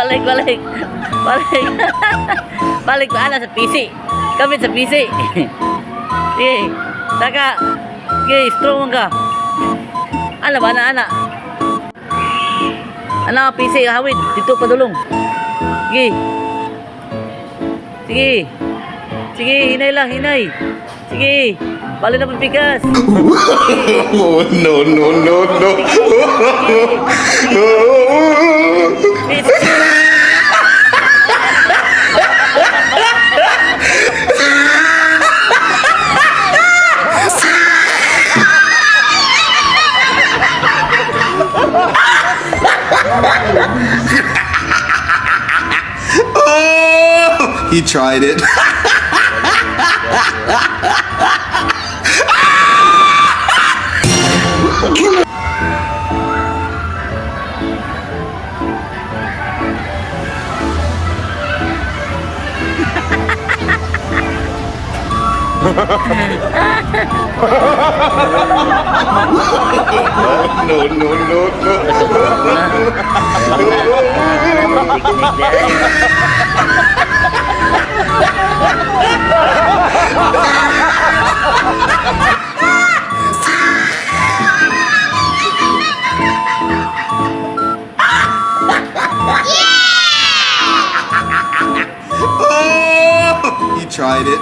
Balik, balik. Balik. Balik pa ana sa PC. Kami sa PC. Sige. Taka. Sige, strong ka. Ano ba na ana? Ano PC hawid dito padulong. Sige. Sige. Sige, hinay lang, hinay. Sige. Balik na pagpikas. Oh, no, no, no, no. Oh, he tried it. No, no, no, no. Oh, he tried it.